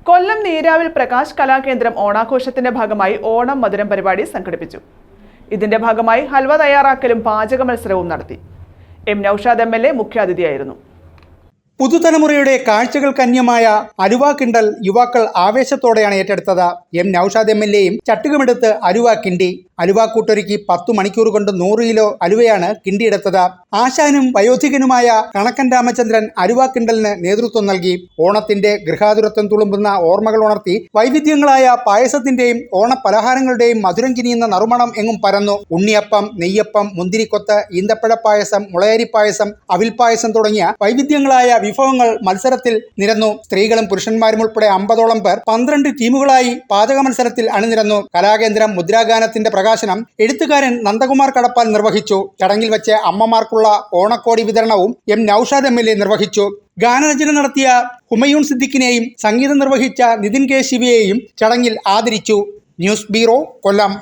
കൊല്ലം നീരാവിൽ പ്രകാശ് കലാകേന്ദ്രം ഓണാഘോഷത്തിന്റെ ഭാഗമായി ഓണം മധുരം പരിപാടി സംഘടിപ്പിച്ചു. ഇതിന്റെ ഭാഗമായി ഹൽവ തയ്യാറാക്കലും പാചക മത്സരവും നടത്തി. എം നൌഷാദ് MLA മുഖ്യാതിഥിയായിരുന്നു. പുതുതലമുറയുടെ കാഴ്ചകൾക്കന്യമായ അലുവ കിണ്ടൽ യുവാക്കൾ ആവേശത്തോടെയാണ് ഏറ്റെടുത്തത്. എം നൌഷാദ് MLAയും ചട്ടുകമെടുത്ത് അലുവ കിണ്ടി. അലുവ കൂട്ടൊരുക്കി 10 മണിക്കൂർ കൊണ്ട് 100 കിലോ അലുവയാണ് കിണ്ടിയെടുത്തത്. ആശാനും വയോധികനുമായ കണക്കൻ രാമചന്ദ്രൻ അലുവ കിണ്ടലിന് നേതൃത്വം നൽകി. ഓണത്തിന്റെ ഗൃഹാതുരത്വം തുളുമ്പുന്ന ഓർമ്മകൾ ഉണർത്തി വൈവിധ്യങ്ങളായ പായസത്തിന്റെയും ഓണപലഹാരങ്ങളുടെയും മധുരം കിനിയുന്ന നറുമണം എങ്ങും പരന്നു. ഉണ്ണിയപ്പം, നെയ്യപ്പം, മുന്തിരിക്കൊത്ത്, ഈന്തപ്പഴ പായസം, മുളയരി പായസം, അവിൽ പായസം തുടങ്ങിയ വൈവിധ്യങ്ങളായ വിഭവങ്ങൾ മത്സരത്തിൽ നിരന്നു. സ്ത്രീകളും പുരുഷന്മാരും ഉൾപ്പെടെ 50ഓളം പേർ 12 ടീമുകളായി പാചക മത്സരത്തിൽ അണിനിരന്നു. കലാകേന്ദ്രം മുദ്രാഗാനത്തിന്റെ പ്രകാശനം എഴുത്തുകാരൻ നന്ദകുമാർ കടപ്പാൽ നിർവഹിച്ചു. ചടങ്ങിൽ വെച്ച് അമ്മമാർക്കുള്ള ഓണക്കോടി വിതരണവും എം നൌഷാദ് MLA നിർവഹിച്ചു. ഗാനരചന നടത്തിയ ഹുമയൂൺ സിദ്ദിഖിനെയും സംഗീതം നിർവഹിച്ച നിതിൻ കെ ശിവയെയും ചടങ്ങിൽ ആദരിച്ചു. ന്യൂസ് ബ്യൂറോ, കൊല്ലം.